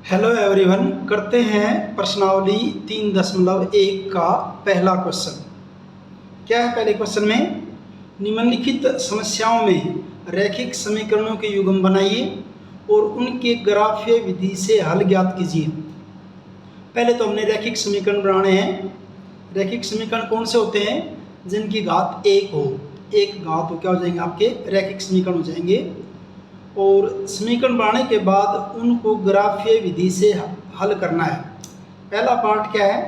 Hello everyone, करते हैं प्रश्नावली 3.1 का पहला क्वेश्चन। क्या है पहले क्वेश्चन में? निम्नलिखित समस्याओं में रैखिक समीकरणों के युग्म बनाइए और उनके ग्राफीय विधि से हल ज्ञात कीजिए। पहले तो हमने रैखिक समीकरण बनाने हैं। रैखिक समीकरण कौन से होते हैं? जिनकी घात एक हो। एक घात हो क्या हो जाएंगे? आपके रैखिक समीकरण हो जाएंगे। और समीकरण बनाने के बाद उनको ग्राफीय विधि से हल करना है। पहला पार्ट क्या है?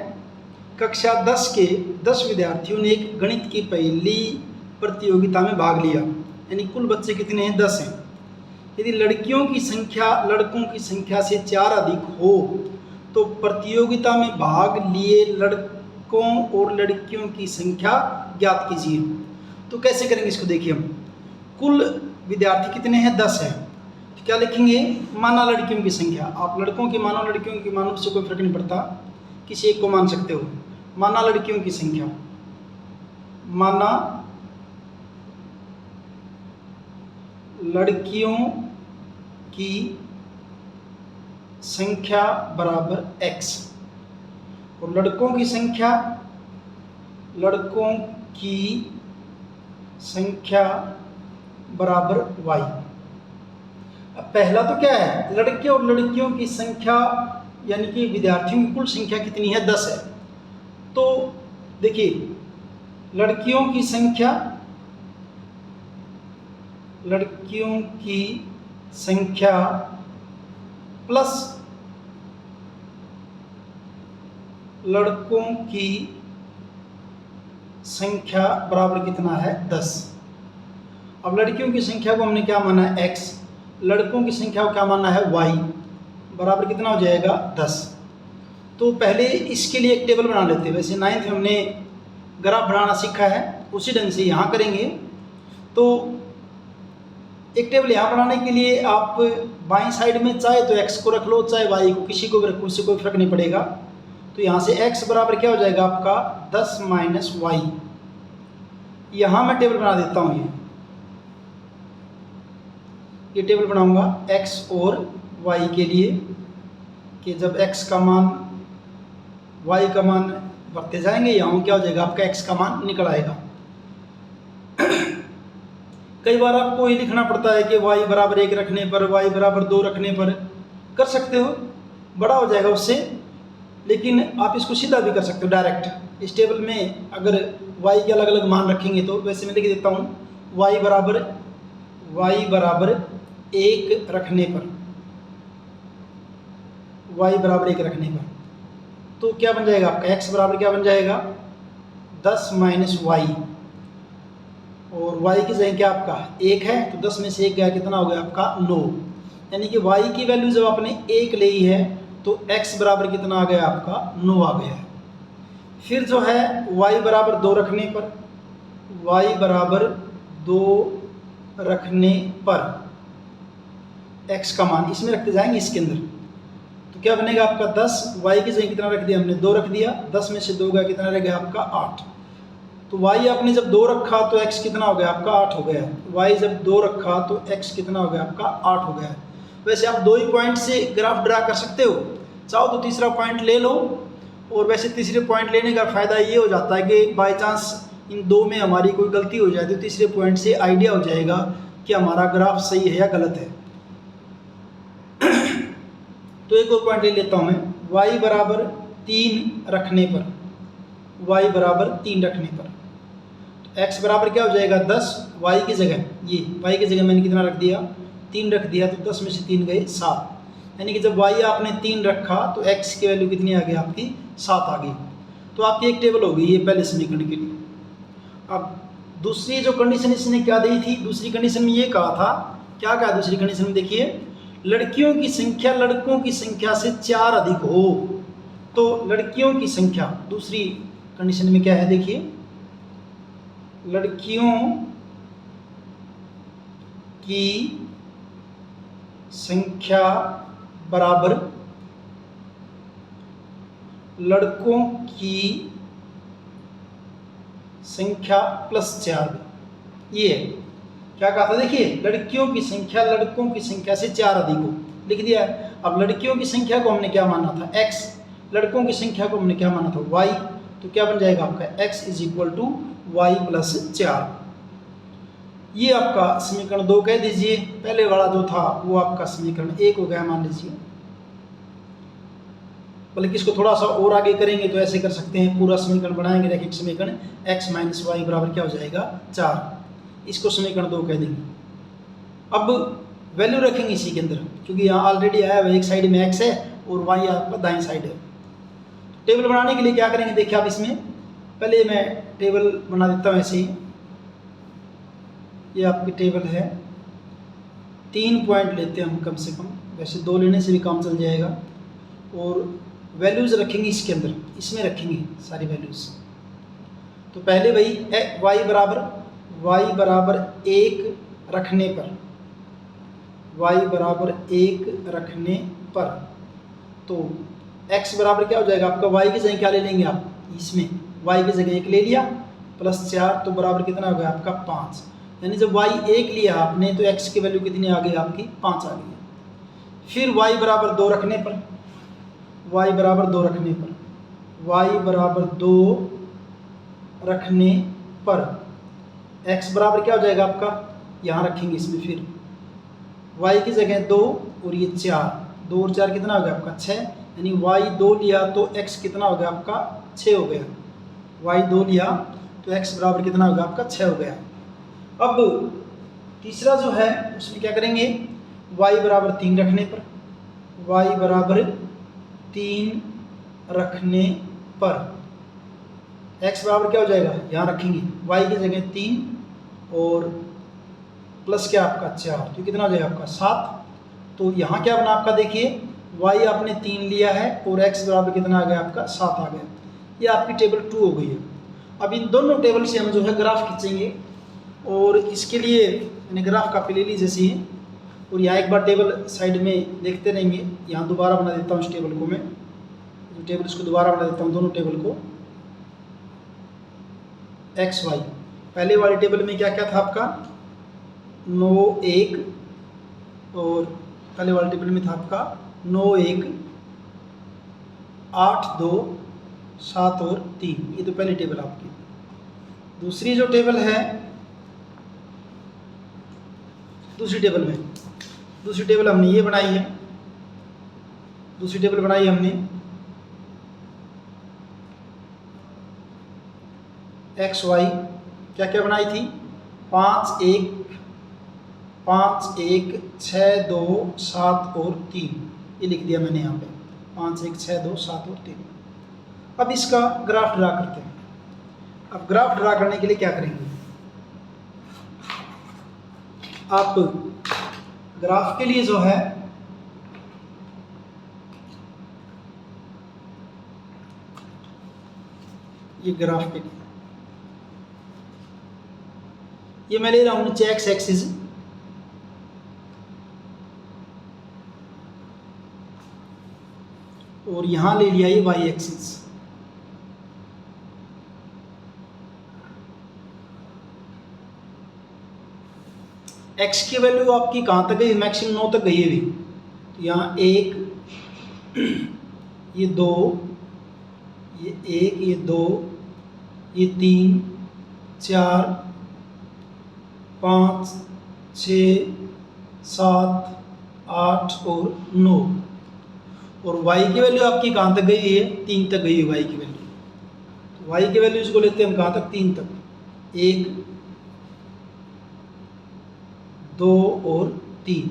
कक्षा 10 के 10 विद्यार्थियों ने एक गणित की पहली प्रतियोगिता में भाग लिया। यानी कुल बच्चे कितने हैं? 10 हैं। यदि लड़कियों की संख्या लड़कों की संख्या से 4 अधिक हो तो प्रतियोगिता में भाग लिए लड़कों और लड़कियों की संख्या ज्ञात कीजिए। तो कैसे करेंगे इसको? देखिए, हम कुल विद्यार्थी कितने हैं? 10 हैं। तो क्या लिखेंगे? माना लड़कियों की संख्या। आप लड़कों की मानो, लड़कियों की मानो, उससे कोई फर्क नहीं पड़ता, किसी एक को मान सकते हो। माना लड़कियों की संख्या, माना लड़कियों की संख्या बराबर x और लड़कों की संख्या बराबर y। अब पहला तो क्या है? लड़के और लड़कियों की संख्या यानी कि विद्यार्थियों की कुल संख्या कितनी है? 10 है। तो देखिए, लड़कियों की संख्या प्लस लड़कों की संख्या बराबर कितना है? 10। अब लड़कियों की संख्या को हमने क्या माना है? x। लड़कों की संख्या को क्या माना है? y। बराबर कितना हो जाएगा? 10। तो पहले इसके लिए एक टेबल बना लेते हैं। वैसे 9th में हमने ग्राफ बनाना सीखा है, उसी ढंग से यहाँ करेंगे। तो एक टेबल यहाँ बनाने के लिए आप बाईं साइड में चाहे तो x को रख लो, चाहे y को, किसी को भी रखो, उससे कोई फर्क नहीं पड़ेगा। तो यहाँ से x बराबर क्या हो जाएगा आपका? 10 माइनस वाई। यहाँ मैं टेबल बना देता हूँ। ये टेबल बनाऊंगा x और y के लिए कि जब x का मान y का मान बढ़ते जाएंगे, यहाँ क्या हो जाएगा? आपका x का मान निकल आएगा। कई बार आपको ये लिखना पड़ता है कि y बराबर 1 रखने पर, y बराबर 2 रखने पर कर सकते हो, बड़ा हो जाएगा उससे। लेकिन आप इसको सीधा भी कर सकते हो डायरेक्ट। इस टेबल में अगर y के अलग अलग मान रखेंगे तो वैसे मैं लिख देता हूँ y बराबर 1 रखने पर, y बराबर 1 रखने पर तो क्या बन जाएगा आपका? x बराबर क्या बन जाएगा? 10 माइनस वाई। और y की जगह क्या आपका 1 है, तो 10 में से 1 गया, कितना हो गया आपका? 9। यानी कि y की वैल्यू जब आपने 1 ली है तो x बराबर कितना आ गया आपका? 9 आ गया है। फिर जो है y बराबर 2 रखने पर, y बराबर 2 रखने पर x का मान इसमें रखते जाएंगे, इसके अंदर। तो क्या बनेगा आपका? 10। y की जगह कितना रख दिया हमने? 2 रख दिया। 10 में से 2 गया, कितना रह गया आपका? 8। तो y आपने जब 2 रखा तो x कितना हो गया आपका? 8 हो गया। y जब 2 रखा तो x कितना हो गया आपका? 8 हो गया। वैसे आप 2 ही पॉइंट से ग्राफ ड्रा कर सकते हो, चाहो तो तीसरा पॉइंट ले लो। और वैसे तीसरे पॉइंट लेने का फ़ायदा ये हो जाता है कि बाई चांस इन 2 में हमारी कोई गलती हो जाए तो तीसरे पॉइंट से आइडिया हो जाएगा कि हमारा ग्राफ सही है या गलत है। तो एक और पॉइंट ले लेता हूँ मैं, y बराबर 3 रखने पर, y बराबर 3 रखने पर x बराबर क्या हो जाएगा? 10। y की जगह y की जगह मैंने कितना रख दिया? 3 रख दिया। तो 10 में से 3 गए 7। यानी कि जब y आपने 3 रखा तो x की वैल्यू कितनी आ गई आपकी? 7 आ गई। तो आपकी एक टेबल हो गई ये पहले समीकरण के लिए। अब दूसरी जो कंडीशन इसने क्या दी थी? दूसरी कंडीशन में ये कहा था, क्या कहा दूसरी कंडीशन में? देखिए, लड़कियों की संख्या लड़कों की संख्या से 4 अधिक हो। तो लड़कियों की संख्या दूसरी कंडीशन में क्या है? देखिए, लड़कियों की संख्या बराबर लड़कों की संख्या प्लस 4। ये क्या कहा था? देखिए, लड़कियों की संख्या लड़कों की संख्या से 4 अधिक हो। लिख दिया है। अब लड़कियों की संख्या को हमने क्या माना था, x, लड़कों की संख्या को हमने क्या माना था, y, तो क्या बन जाएगा आपका x is equal to y plus 4। ये आपका समीकरण 2 कह दीजिए। पहले वाला जो था वो आपका समीकरण 1 हो गया मान लीजिए। बल्कि इसको थोड़ा सा और आगे करेंगे तो ऐसे कर सकते हैं, पूरा समीकरण बनाएंगे रैखिक समीकरण, x माइनस वाई बराबर क्या हो जाएगा 4। इसको समीकरण 2 कह देंगे। अब वैल्यू रखेंगे इसी के अंदर, क्योंकि यहाँ ऑलरेडी आया हुआ एक साइड में x है और y आपका दाएं साइड है। टेबल बनाने के लिए क्या करेंगे देखिए आप, इसमें पहले मैं टेबल बना देता हूँ ऐसे ही। ये आपकी टेबल है, 3 पॉइंट लेते हैं हम कम से कम, वैसे 2 लेने से भी काम चल जाएगा। और वैल्यूज़ रखेंगे इसके अंदर, इसमें रखेंगे सारी वैल्यूज़। तो पहले भाई y बराबर 1 रखने पर, y बराबर 1 रखने पर, तो x बराबर क्या हो जाएगा आपका, y की जगह क्या ले लेंगे आप, इसमें y की जगह 1 ले लिया प्लस 4, तो बराबर कितना हो गया आपका 5। यानी जब y 1 लिया आपने तो x की वैल्यू कितनी आ गई आपकी 5 आ गई। फिर y बराबर 2 रखने पर, y बराबर 2 रखने पर, y बराबर 2 रखने पर x बराबर क्या हो जाएगा आपका, यहाँ रखेंगे इसमें फिर y की जगह 2 और ये 4, 2 और 4 कितना हो गया आपका 6, यानी y 2 लिया तो x कितना हो गया आपका 6 हो गया। y 2 लिया तो x बराबर कितना हो गया आपका 6 हो गया। अब तीसरा जो है उसमें क्या करेंगे, y बराबर 3 रखने पर, y बराबर 3 रखने पर x बराबर क्या हो जाएगा, यहाँ रखेंगे y की जगह 3 और प्लस क्या आपका 4, तो कितना हो जाएगा आपका 7। तो यहाँ क्या बना आपका देखिए, y आपने 3 लिया है और x बराबर कितना आ गया आपका 7 आ गया। ये आपकी टेबल 2 हो गई है। अब इन दोनों टेबल से हम जो है ग्राफ खींचेंगे, और इसके लिए मैंने ग्राफ कापी ले ली जैसी है, और यहाँ एक बार टेबल साइड में देखते रहेंगे। यहाँ दोबारा बना देता हूँ इस टेबल को, मैं जो टेबल इसको दोबारा बना देता हूँ, दोनों टेबल को एक्स वाई। पहले वाले टेबल में क्या क्या था आपका 9 1, और पहले वाले टेबल में था आपका 9 1 8 2 7 और 3, ये तो पहली टेबल आपकी। दूसरी जो टेबल है, दूसरी टेबल हमने ये बनाई है, दूसरी टेबल बनाई हमने एक्स वाई, क्या क्या बनाई थी 5 1 6 2 7 और 3, ये लिख दिया मैंने यहाँ पे 5 1 6 2 7 और 3। अब इसका ग्राफ ड्रा करते हैं। अब ग्राफ ड्रा करने के लिए क्या करेंगे आप, ग्राफ के लिए जो है ये ग्राफ के लिए ये मैं ले रहा हूँ नीचे एक्स एक्सिस, और यहां ले लिया ये वाई एक्सिस। एक्स की वैल्यू आपकी कहाँ तक गई, मैक्सिमम 9 तक गई है भी। तो यहाँ 1 ये 2 ये 1 ये 2 ये 3 4 5 6 7 8 और 9, और y की वैल्यू आपकी कहाँ तक गई है 3 तक गई है y की वैल्यू। तो y की वैल्यू इसको लेते हैं हम कहाँ तक 3 तक, 1 2 और 3।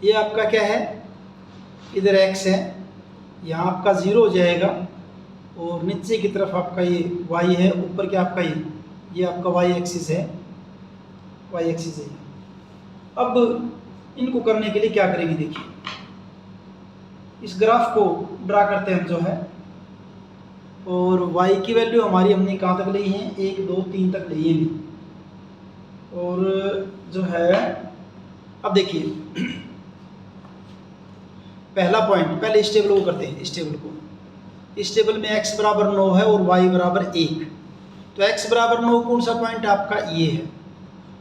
ये आपका क्या है, इधर x है, यहाँ आपका 0 हो जाएगा, और नीचे की तरफ आपका ये y है, ऊपर क्या आपका ये आपका y एक्सिस है, y एक्सिस है। अब इनको करने के लिए क्या करेंगे देखिए, इस ग्राफ को ड्रा करते हैं हम जो है, और y की वैल्यू हमारी हमने कहाँ तक ली है 1 2 3 तक ली है। और जो है अब देखिए पहला पॉइंट, पहले इस टेबल को करते हैं, इस टेबल में x बराबर 9 है और y बराबर 1। तो x बराबर 9 कौन सा पॉइंट आपका ये है,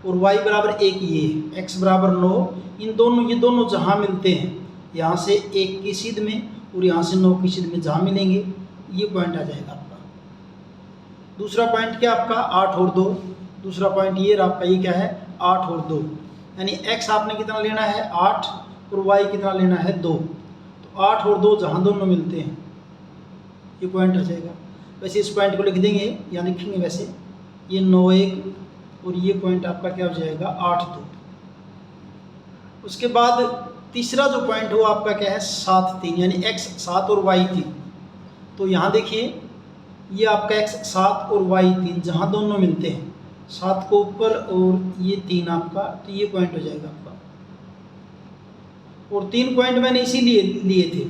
और y बराबर 1 ये है, x बराबर 9, ये दोनों जहाँ मिलते हैं, यहाँ से 1 की सीध में और यहाँ से 9 की सीध में जहाँ मिलेंगे, ये पॉइंट आ जाएगा आपका। दूसरा पॉइंट क्या आपका 8 और 2, दूसरा पॉइंट ये आपका, ये क्या है 8 और 2, यानी x आपने कितना लेना है 8 और y कितना लेना है 2, तो 8 और 2 जहाँ दोनों मिलते हैं ये पॉइंट आ जाएगा। वैसे इस पॉइंट को लिख देंगे, या लिखेंगे वैसे, ये 9 1 और ये पॉइंट आपका क्या हो जाएगा 8 2। उसके बाद तीसरा जो पॉइंट हो आपका क्या है 7 3, यानी x 7 और y 3। तो यहाँ देखिए ये आपका x 7 और y 3 जहाँ दोनों मिलते हैं, 7 को ऊपर और ये 3 आपका, तो ये पॉइंट हो जाएगा आपका। और 3 पॉइंट मैंने इसीलिए लिए थे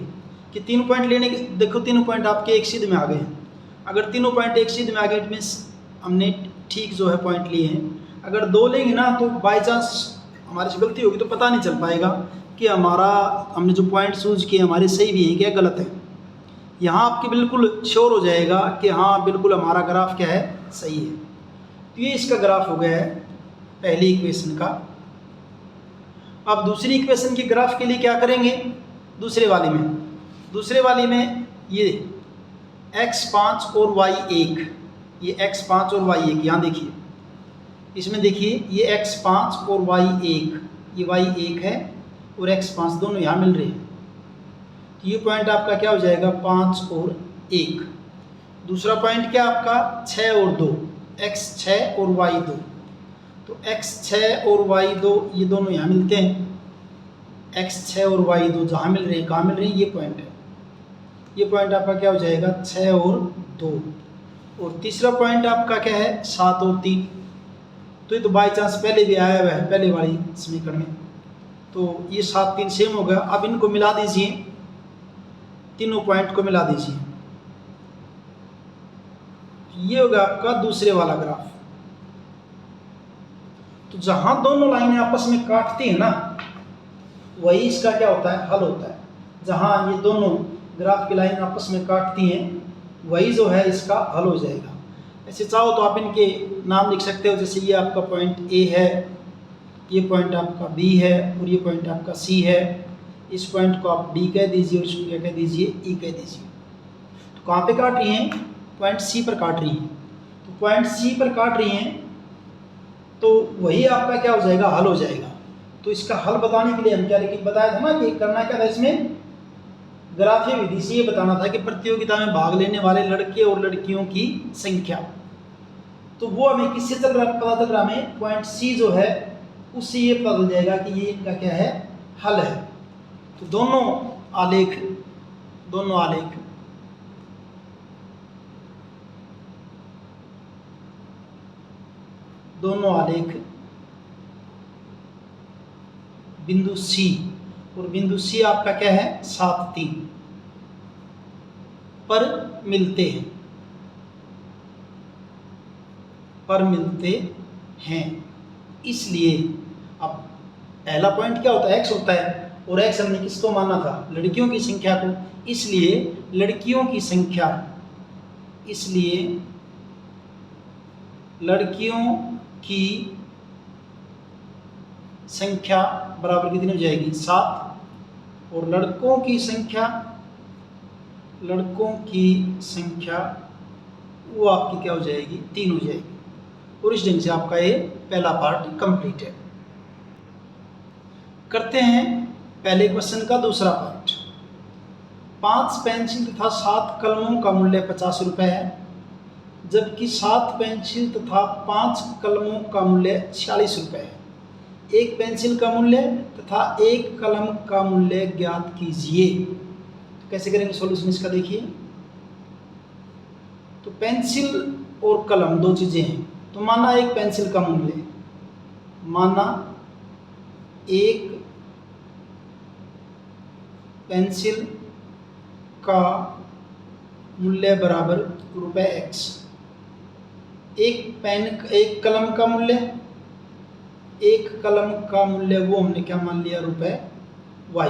कि 3 पॉइंट लेने के, देखो तीनों पॉइंट आपके एक सीध में आ गए हैं। अगर तीनों पॉइंट एक सीध में आ गए इट मीन्स हमने ठीक जो है पॉइंट लिए हैं। अगर 2 लेंगे ना तो बाई चांस हमारे से गलती होगी तो पता नहीं चल पाएगा कि हमने जो पॉइंट चूज किए हमारे सही भी हैं क्या गलत है। यहाँ आपके बिल्कुल श्योर हो जाएगा कि हाँ बिल्कुल हमारा ग्राफ क्या है सही है। तो ये इसका ग्राफ हो गया है पहली इक्वेशन का। अब दूसरी इक्वेशन के ग्राफ के लिए क्या करेंगे, दूसरे वाली में ये x5 और y1, ये x5 और y1, यहाँ देखिए इसमें देखिए ये x5 और y1, ये y1 है और x5 दोनों यहाँ मिल रहे हैं, तो ये पॉइंट आपका क्या हो जाएगा 5 और 1। दूसरा पॉइंट क्या आपका 6 और 2, x6 और y2, तो x6 और y2 ये दोनों यहाँ मिलते हैं, x6 और y2 जहाँ मिल रहे हैं, कहाँ मिल रहे हैं, ये पॉइंट है। ये पॉइंट आपका क्या हो जाएगा 6 और 2। और तीसरा पॉइंट आपका क्या है 7 और 3, तो ये तो बाई चांस पहले भी आया हुआ है पहले वाली समीकरण में, तो ये 7 3 सेम हो गया। अब इनको मिला दीजिए, तीनों पॉइंट को मिला दीजिए, ये होगा आपका दूसरे वाला ग्राफ। तो जहां दोनों लाइनें आपस में काटती है ना, वही इसका क्या होता है हल होता है। जहां ये दोनों ग्राफ की लाइन आपस में काटती हैं वही जो है इसका हल हो जाएगा। ऐसे चाहो तो आप इनके नाम लिख सकते हो, जैसे ये आपका पॉइंट ए है, ये पॉइंट आपका बी है और ये पॉइंट आपका सी है। इस पॉइंट को आप डी कह दीजिए और इसको क्या कह दीजिए ई कह दीजिए। तो कहाँ पे काट रही हैं, पॉइंट सी पर काट रही हैं। तो पॉइंट सी पर काट रही हैं तो वही आपका क्या हो जाएगा हल हो जाएगा। तो इसका हल बताने के लिए हम क्या लेकिन बताया था ना कि करना क्या था, इसमें ग्राफीय विधि से ये बताना था कि प्रतियोगिता में भाग लेने वाले लड़के और लड़कियों की संख्या। तो वो हमें किससे पता चल रहा, हमें पॉइंट सी जो है उससे ये पता चल जाएगा कि ये इनका क्या है हल है। तो दोनों आलेख बिंदु सी, और बिंदु सी आपका क्या है 7 3 पर मिलते हैं। इसलिए अब पहला पॉइंट क्या होता है x होता है, और x हमने किसको माना था लड़कियों की संख्या को, इसलिए लड़कियों की संख्या बराबर कितनी हो जाएगी 7, और लड़कों की संख्या वो आपकी क्या हो जाएगी 3 हो जाएगी। और इस ढंग से आपका ये पहला पार्ट कंप्लीट है। करते हैं पहले क्वेश्चन का दूसरा पार्ट। 5 पेंसिल तथा 7 कलमों का मूल्य 50 रुपये है, जबकि 7 पेंसिल तथा 5 कलमों का मूल्य 46 रुपये है। एक पेंसिल का मूल्य तथा एक कलम का मूल्य ज्ञात कीजिए। तो कैसे करेंगे सॉल्यूशन इसका देखिए। तो पेंसिल और कलम दो चीजें हैं, तो माना एक पेंसिल का मूल्य, माना एक पेंसिल का मूल्य बराबर ₹x, एक कलम का मूल्य वो हमने क्या मान लिया ₹y।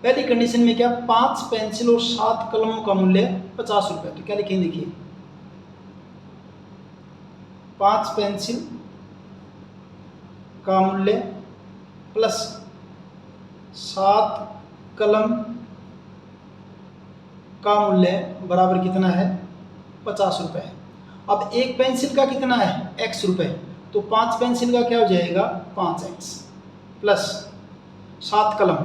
पहली कंडीशन में क्या 5 पेंसिल और 7 कलमों का मूल्य 50 रुपये। तो क्या लिखेंगे देखिए 5 पेंसिल का मूल्य प्लस 7 कलम का मूल्य बराबर कितना है 50 रुपये। अब एक पेंसिल का कितना है x रुपये, तो 5 पेंसिल का क्या हो जाएगा 5x प्लस 7 कलम,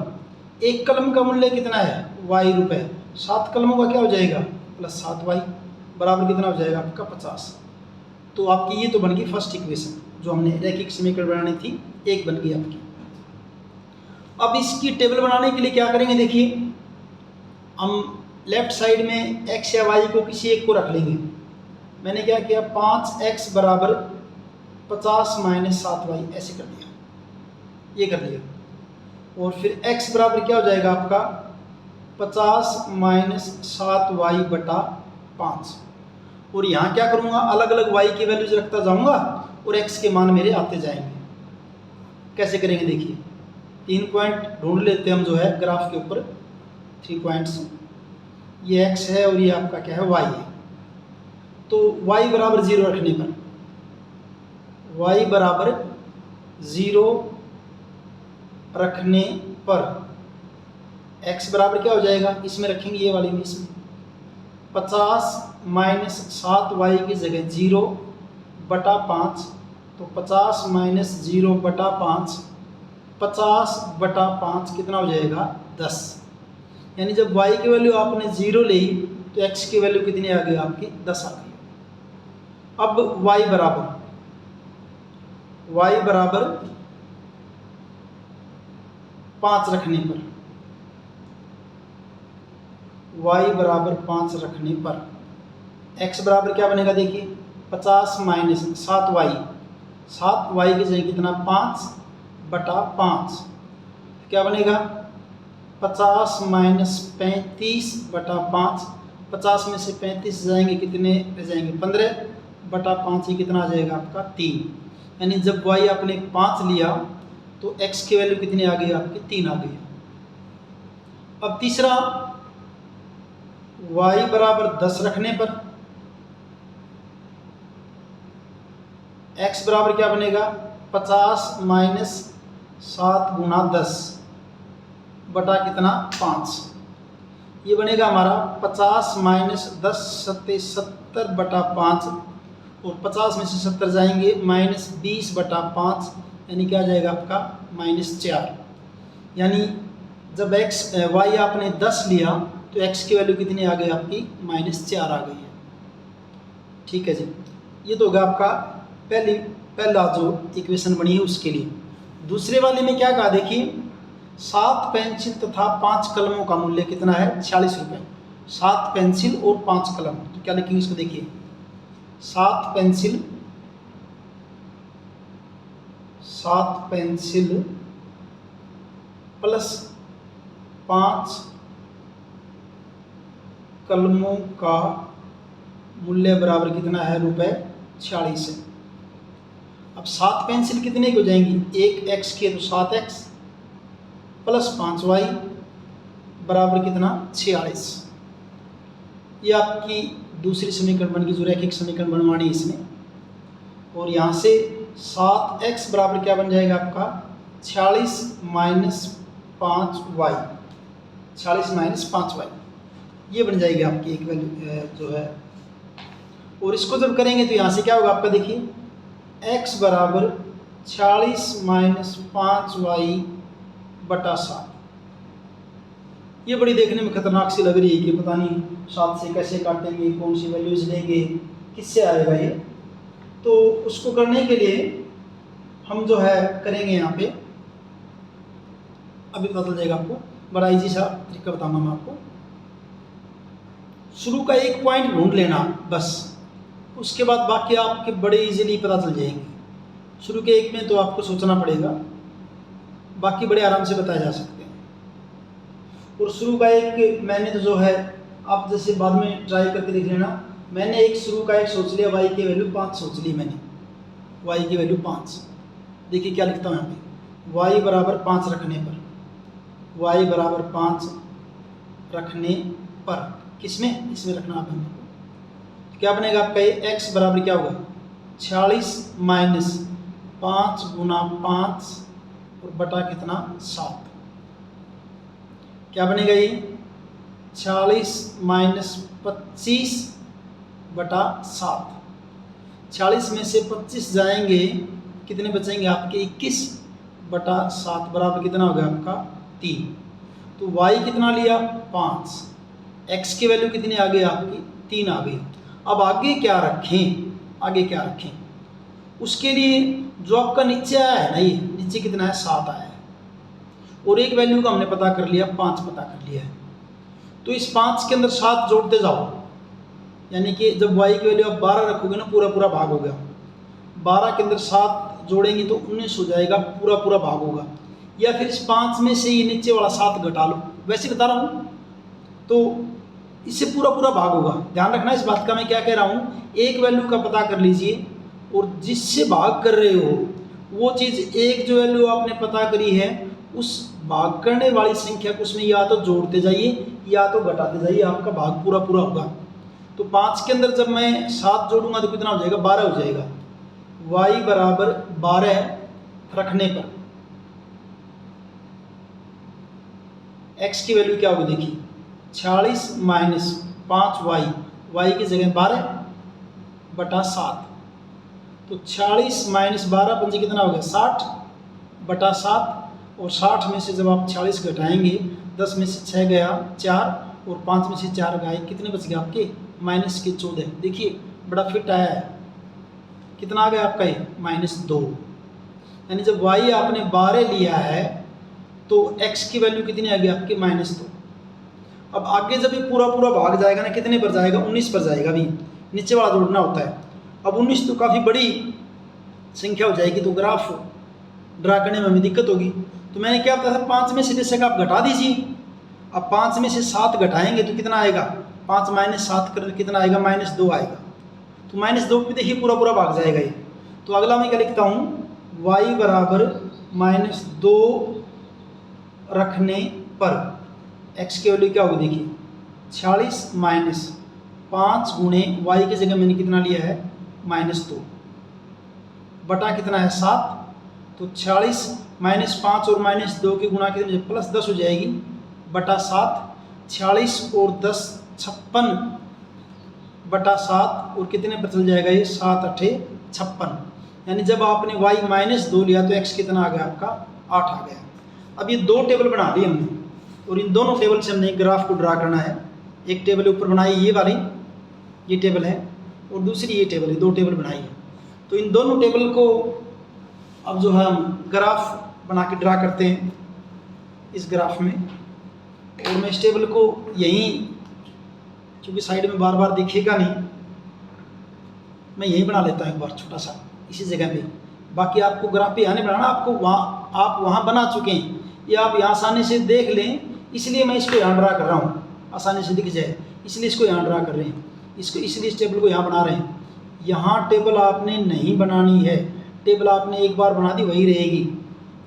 एक कलम का मूल्य कितना है y रुपये, 7 कलमों का क्या हो जाएगा प्लस 7y बराबर कितना हो जाएगा आपका 50। तो आपकी ये तो बन गई फर्स्ट इक्वेशन जो हमने रैखिक समीकरण बनानी थी, एक बन गई आपकी। अब इसकी टेबल बनाने के लिए क्या करेंगे, देखिए हम लेफ्ट साइड में x या y को किसी एक को रख लेंगे। मैंने क्या किया 5x बराबर 50 माइनस 7y ऐसे कर दिया, ये कर लिया। और फिर x बराबर क्या हो जाएगा आपका 50 माइनस 7y बटा 5। और यहाँ क्या करूँगा अलग अलग y की वैल्यूज रखता जाऊँगा और x के मान मेरे आते जाएंगे। कैसे करेंगे देखिए, 3 पॉइंट ढूंढ लेते हैं हम जो है ग्राफ के ऊपर, 3 पॉइंट्स, ये x है और ये आपका क्या है y है। तो y बराबर 0 रखने पर, y बराबर 0 रखने पर x बराबर क्या हो जाएगा, इसमें रखेंगे ये वाली में, इसमें 50 माइनस 7y की जगह 0 बटा 5, तो 50 माइनस 0 बटा 5, 50 बटा 5 कितना हो जाएगा 10। यानी जब y की वैल्यू आपने 0 ली तो x की वैल्यू कितनी आ गई आपकी 10 आ गई। अब y बराबर 5 रखने पर, y बराबर 5 रखने पर x बराबर क्या बनेगा देखिए 50 माइनस 7y, 7y की जगह कितना 5 बटा 5, क्या बनेगा 50 माइनस 35 बटा 5, 50 में से 35 जाएंगे कितने रह जाएंगे 15 बटा 5, ही कितना आ जाएगा आपका 3। यानी जब y आपने 5 लिया तो x की वैल्यू कितनी आ गई आपकी 3 आ गई। अब तीसरा y बराबर 10 रखने पर x बराबर क्या बनेगा 50 माइनस 7 गुना 10 बटा कितना 5, ये बनेगा हमारा 50 माइनस 10 सत्ते 70 बटा 5, और 50 में से 70 जाएंगे माइनस 20 बटा 5, यानी क्या जाएगा आपका -4। यानी जब y आपने 10 लिया तो x की वैल्यू कितनी आ गई आपकी -4 आ गई है। ठीक है जी, ये तो होगा आपका पहला जो इक्वेशन बनी है उसके लिए। दूसरे वाले में क्या कहा देखिए 7 पेंसिल तथा 5 कलमों का मूल्य कितना है 46 रुपये। 7 पेंसिल और 5 कलम, तो क्या लिखेंगे इसको देखिए 7 पेंसिल प्लस 5 कलमों का मूल्य बराबर कितना है ₹46 है। अब 7 पेंसिल कितने की हो जाएंगी, एक x की तो 7x प्लस 5y बराबर कितना 46। ये आपकी दूसरी समीकरण बन गई जो रैखिक समीकरण बनवानी है इसमें। और यहाँ से 7x बराबर क्या बन जाएगा आपका 46 माइनस 5y, 46 माइनस 5y, ये बन जाएगी आपकी एक वैल्यू जो है। और इसको जब करेंगे तो यहाँ से क्या होगा आपका देखिए x बराबर 46 माइनस 5y बटा 7। ये बड़ी देखने में खतरनाक सी लग रही है कि पता नहीं 7 से कैसे काटेंगे, कौन सी वैल्यूज लेंगे, किससे आएगा ये। तो उसको करने के लिए हम जो है करेंगे यहाँ पे, अभी पता चल जाएगा आपको, बड़ा इजी सा तरीका बताऊंगा मैं आपको। शुरू का एक पॉइंट ढूंढ लेना बस, उसके बाद बाकी आपके बड़े इजीली पता चल जाएंगे। शुरू के एक में तो आपको सोचना पड़ेगा, बाकी बड़े आराम से बताए जा सकते हैं। और शुरू का एक मैंने तो जो है आप जैसे बाद में ट्राई करके देख लेना, मैंने एक शुरू का एक सोच लिया, y की वैल्यू 5 सोच ली मैंने, y की वैल्यू 5। देखिए क्या लिखता हूँ यहाँ पे, y बराबर 5 रखने पर, y बराबर 5 रखने पर, किसमें इसमें रखना आप हमने, क्या बनेगा आपका x बराबर क्या होगा 46 माइनस 5 गुना 5 और बटा कितना 7, क्या बनेगा ये 46 माइनस 25 बटा 7। 46 में से 25 जाएंगे, कितने बचेंगे आपके 21 बटा 7 बराबर कितना हो गया आपका 3। तो y कितना लिया 5, x की वैल्यू कितनी आ गई आपकी 3 आ गई। अब आगे क्या रखें, आगे क्या रखें, उसके लिए जो आपका नीचे आया है ना, ये नीचे कितना है 7 आया है, और एक वैल्यू का हमने पता कर लिया 5 पता कर लिया है। तो इस 5 के अंदर 7 जोड़ते जाओ, यानी कि जब y की वैल्यू आप 12 रखोगे ना, पूरा पूरा भाग हो गया, 12 के अंदर 7 जोड़ेंगे तो 19 हो जाएगा, पूरा पूरा भाग होगा। या फिर इस 5 में से ये नीचे वाला 7 घटा लो, वैसे बता रहा हूँ, तो इससे पूरा पूरा भाग होगा। ध्यान रखना इस बात का, मैं क्या कह रहा हूँ, एक वैल्यू का पता कर लीजिए और जिससे भाग कर रहे हो वो चीज़, एक जो वैल्यू आपने पता करी है उस भाग करने वाली संख्या को उसमें या तो जोड़ते जाइए या तो घटाते जाइए, आपका भाग पूरा पूरा होगा। तो 5 के अंदर जब मैं 7 जोड़ूंगा तो कितना हो जाएगा 12 हो जाएगा। y बराबर 12 रखने पर x की वैल्यू क्या होगी देखिए, 46 माइनस 5y, y की जगह 12 बटा 7, तो 46 माइनस 12 पंजे कितना हो गया 60 बटा 7, और 60 में से जब आप 46 घटाएंगे, 10 में से 6 गया 4 और 5 में से 4 गए, कितने बच गए आपके माइनस के 14। देखिए बड़ा फिट आया है, कितना आ गया आपका ये -2। यानी जब y आपने 12 लिया है तो x की वैल्यू कितनी आ गई आपकी -2। अब आगे जब ये पूरा पूरा भाग जाएगा ना, कितने पर जाएगा 19 पर जाएगा, अभी नीचे वाला जोड़ना होता है। अब 19 तो काफ़ी बड़ी संख्या हो जाएगी, तो ग्राफ ड्रा करने में हमें दिक्कत होगी। तो मैंने क्या बताया था, 5 में से बेशक आप घटा दीजिए। अब 5 में से 7 घटाएंगे तो कितना आएगा, 5 माइनस 7 कर कितना आएगा -2 आएगा। तो -2 पे देखिए पूरा पूरा भाग जाएगा ये। तो अगला मैं क्या लिखता हूँ, y बराबर -2 रखने पर x की वैल्यू क्या होगी देखिए, 46 माइनस 5 गुणे y की जगह मैंने कितना लिया है -2 बटा कितना है 7। तो 46 माइनस 5 और -2 की गुणा कितने +10 हो जाएगी बटा 7। 46 और 10 56 बटा 7, और कितने पर चल जाएगा ये 7 8 56। यानी जब आपने y -2 लिया तो x कितना आ गया आपका 8 आ गया। अब ये दो टेबल बना ली हमने, और इन दोनों टेबल से हमने ग्राफ को ड्रा करना है। एक टेबल ऊपर बनाई ये वाली, ये टेबल है, और दूसरी ये टेबल है, दो टेबल बनाई है। तो इन दोनों टेबल को अब जो है हम ग्राफ बना के ड्रा करते हैं इस ग्राफ में। और मैं इस टेबल को यहीं, क्योंकि साइड में बार बार दिखेगा नहीं, मैं यहीं बना लेता हूँ एक बार छोटा सा इसी जगह पे। बाकी आपको ग्राफ पे यहाँ नहीं बनाना, आपको वहाँ, आप वहाँ बना चुके हैं, या आप यहाँ आसानी से देख लें, इसलिए मैं इसको यहाँ ड्रा कर रहा हूँ, आसानी से दिख जाए इसलिए इसको यहाँ ड्रा कर रहे हैं। इसको इसलिए इस टेबल को यहाँ बना रहे हैं। यहाँ टेबल आपने नहीं बनानी है, टेबल आपने एक बार बना दी वही रहेगी।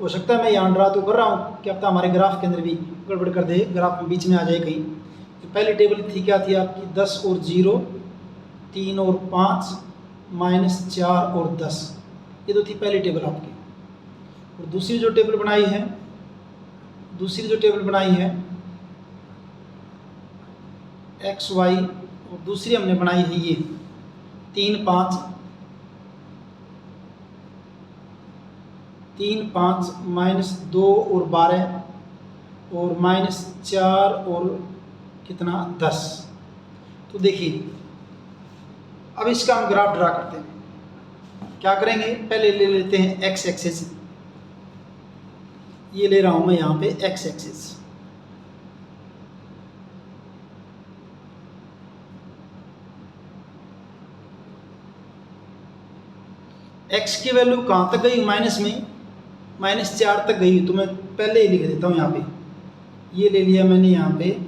हो सकता है मैं यहाँ ड्रा तो कर रहा हूँ, क्या पता हमारे ग्राफ के अंदर भी गड़बड़ कर दे, ग्राफ में बीच में आ जाए कहीं। तो पहली टेबल थी क्या थी आपकी, 10 और 0, 3 और 5, -4 और 10, ये तो थी पहली टेबल आपकी। और दूसरी जो टेबल बनाई है, एक्स वाई, और दूसरी हमने बनाई है ये 3 5 -2 और 12 और -4 और कितना 10। तो देखिए अब इसका हम ग्राफ ड्रा करते हैं। क्या करेंगे, पहले ले लेते हैं एक्स एक्सिस, ये ले रहा हूं मैं यहाँ पे एक्स एक्सिस। एक्स की वैल्यू कहाँ तक गई, माइनस में, -4 तक गई। तो मैं पहले ही लिख देता हूँ यहाँ पे, ये ले लिया मैंने यहाँ पे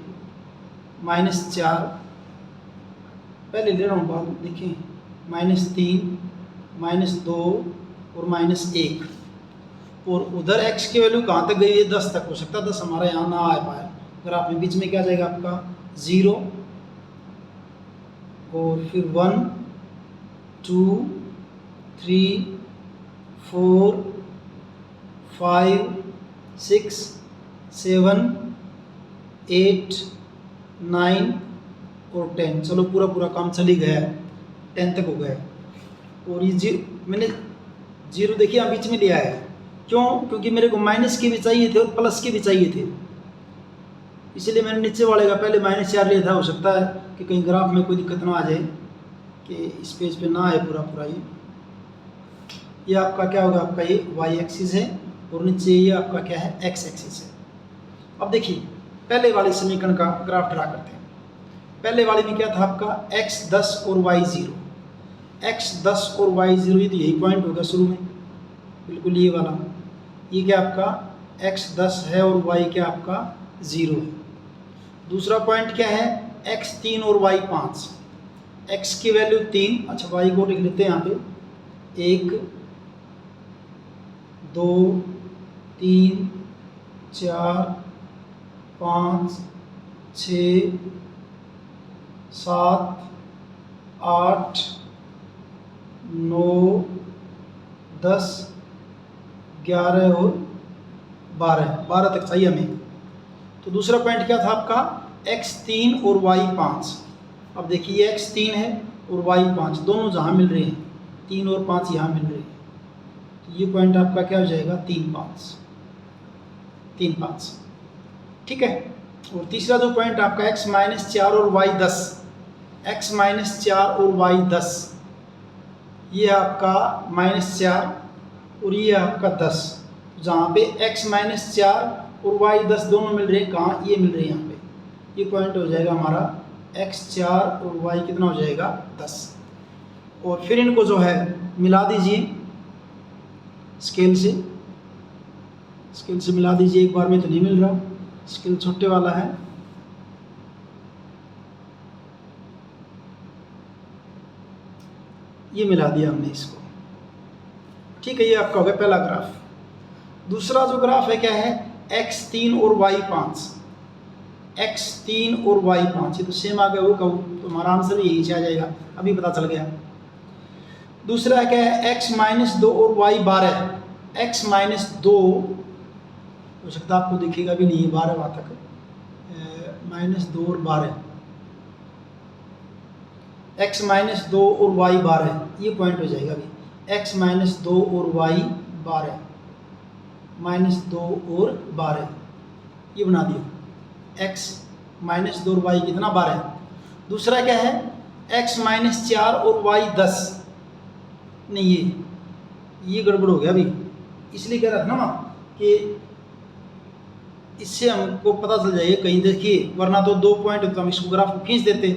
-4, पहले ले रहा हूँ बाद देखिए, -3 -2 और -1। और उधर x की वैल्यू कहाँ तक गई है, 10 तक। हो सकता है 10 हमारा यहाँ ना आ पाए ग्राफ में। बीच में क्या जाएगा आपका 0 और फिर 1 2 3 4 5 6 7 8 9 और 10। चलो पूरा पूरा काम चल ही गया, 10 तक हो गया। और ये मैंने जीरो देखिए यहाँ बीच में लिया है, क्यों? क्योंकि मेरे को माइनस के भी चाहिए थे और प्लस के भी चाहिए थे, इसलिए मैंने नीचे वाले का पहले -4 लिया था। हो सकता है कि कहीं ग्राफ में कोई दिक्कत ना आ जाए, कि इस पेज पे ना आए पूरा पूरा। ये आपका क्या होगा, आपका ये y एक्सिस है और नीचे ये आपका क्या है, x एक्सिस है। अब देखिए पहले वाले समीकरण का ग्राफ ड्रा करते हैं। पहले वाले में क्या था आपका, x 10 और y 0। x 10 और y 0, ये तो यही पॉइंट होगा शुरू में, बिल्कुल ये वाला। ये क्या आपका x 10 है और y क्या आपका 0 है। दूसरा पॉइंट क्या है, x 3 और y 5। x की वैल्यू 3, अच्छा y को लिख लेते हैं यहाँ पे, 1 2 3 4 5 6 7 8 9 10 11 और 12 तक चाहिए हमें। तो दूसरा पॉइंट क्या था आपका, x 3 और y 5। अब देखिए x 3 है और y 5, दोनों जहाँ मिल रहे हैं, 3 और 5 यहाँ मिल रहे हैं, तो ये पॉइंट आपका क्या हो जाएगा, 3 5, ठीक है। और तीसरा जो पॉइंट आपका x -4 और y 10, x -4 और y 10, ये आपका -4 और ये आपका 10, जहाँ पे x -4 और y 10 दोनों मिल रहे हैं, कहाँ, ये मिल रहे हैं यहाँ पे। ये पॉइंट हो जाएगा हमारा x 4 और y कितना हो जाएगा, 10। और फिर इनको जो है मिला दीजिए स्केल से मिला दीजिए, एक बार में तो नहीं मिल रहा, स्केल छोटे वाला है। ये मिला दिया हमने इसको, ठीक है। ये आपका हो गया पहला ग्राफ। दूसरा जो ग्राफ है क्या है, x 3 और y 5, x 3 और y 5, ये तो सेम आ गया वो कहूँ, तो हमारा आंसर यही से आ जाएगा, अभी पता चल गया। दूसरा क्या है, x -2 और y 12, x -2 हो सकता है आपको दिखेगा भी नहीं, 12 वहाँ तक, -2 और 12, x -2 और y 12, ये पॉइंट हो जाएगा अभी, x -2 और y 12, -2 और 12, ये बना दिया, x -2 और y कितना, 12। दूसरा क्या है, x -4 और y 10, नहीं ये गड़बड़ हो गया अभी, इसलिए कह रहा था ना कि इससे हमको पता चल जाएगा कहीं, देखिए वरना तो 2 पॉइंट होता, हम इसको ग्राफ को खींच देते।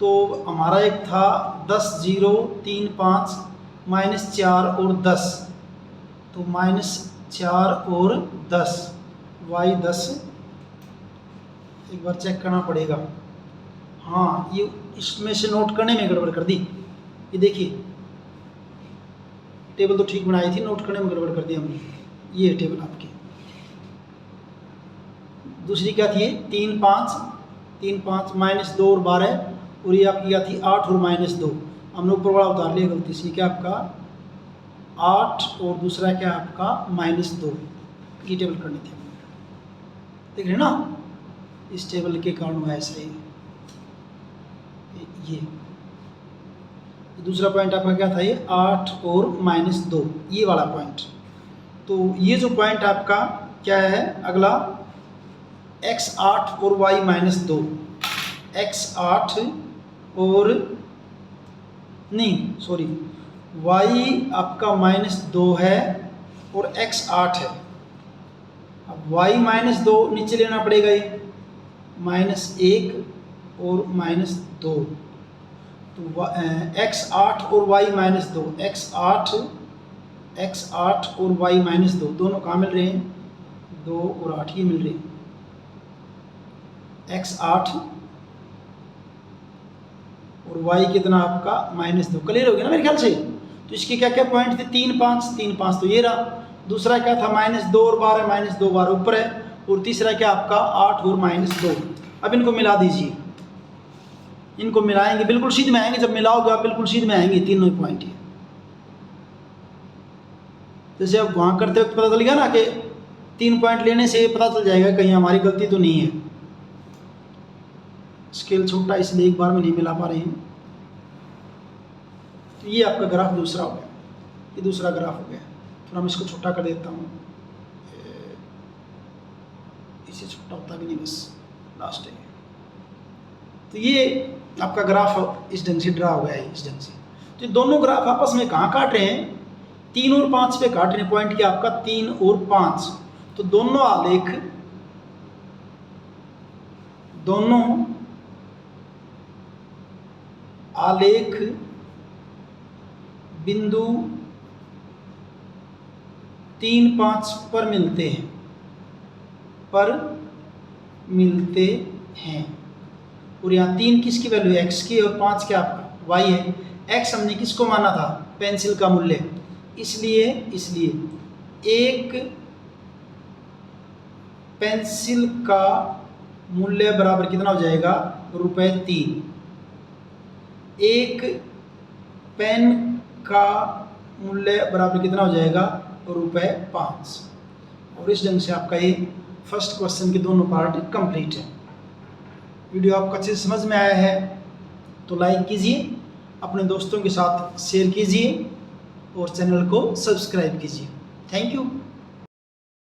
तो हमारा एक था 10 0 3 5 -4 और 10, तो -4 और 10 y 10, एक बार चेक करना पड़ेगा। हाँ, ये इसमें से नोट करने में गड़बड़ कर दी, ये देखिए टेबल तो ठीक बनाई थी, नोट करने में गड़बड़ कर दी हमने। ये है टेबल आपकी, दूसरी क्या थी, 3 5 -2 और 12, और ये आपकी क्या थी, 8 और -2, हमने ऊपर वाला उतार लिया गलती से, क्या आपका 8 और दूसरा क्या आपका -2, ये टेबल करनी थी, देख रहे ना, इस टेबल के कारण हुआ ऐसा ही। ये दूसरा पॉइंट आपका क्या था, ये 8 और -2, ये वाला पॉइंट। तो ये जो पॉइंट आपका क्या है अगला, x 8 और y -2, x 8 और नहीं सॉरी y आपका -2 है और x 8 है। अब y -2 नीचे लेना पड़ेगा, ये -1 और -2, तो x 8 और y -2, x 8 और y -2 दोनों कहाँ मिल रहे हैं, 2 और 8 ये मिल रहे हैं, x 8 और y कितना आपका -2, क्लियर हो गया ना मेरे ख्याल से। तो इसके क्या क्या पॉइंट थे, 3 5 तो ये रहा। दूसरा क्या था, -2 और 12, -2 12 ऊपर है, और तीसरा क्या आपका 8 और -2। अब इनको मिला दीजिए, इनको मिलाएंगे बिल्कुल सीध में आएंगे, जब मिलाओगे आप बिल्कुल सीध में आएंगे तीनों पॉइंट। जैसे अब वहाँ करते वक्त पता चल गया ना कि 3 पॉइंट लेने से पता चल जाएगा कहीं हमारी गलती तो नहीं है। स्केल छोटा इसलिए एक बार में नहीं मिला पा रहे हैं। तो ये आपका ग्राफ दूसरा हो गया, ये दूसरा ग्राफ हो गया। थोड़ा मैं इसको छोटा कर देता हूँ, इसे छोटा होता भी नहीं, बस लास्ट है। तो ये आपका ग्राफ इस ढंग से ड्रा हो गया है, इस ढंग से। तो दोनों ग्राफ आपस में कहाँ काट रहे हैं? 3 और 5 पे काट रहे हैं। पॉइंट क्या आपका 3 और 5। तो दोनों आलेख बिंदु 3-5 पर मिलते हैं। और यहाँ 3 किसकी वैल्यू है? x की, और 5 क्या आपका y है। x हमने किसको माना था? पेंसिल का मूल्य। इसलिए एक पेंसिल का मूल्य बराबर कितना हो जाएगा? ₹3। एक पेन का मूल्य बराबर कितना हो जाएगा? ₹5। और इस ढंग से आपका ये फर्स्ट क्वेश्चन के दोनों पार्ट कंप्लीट है। वीडियो आपको अच्छे से समझ में आया है तो लाइक कीजिए, अपने दोस्तों के साथ शेयर कीजिए और चैनल को सब्सक्राइब कीजिए। Thank you.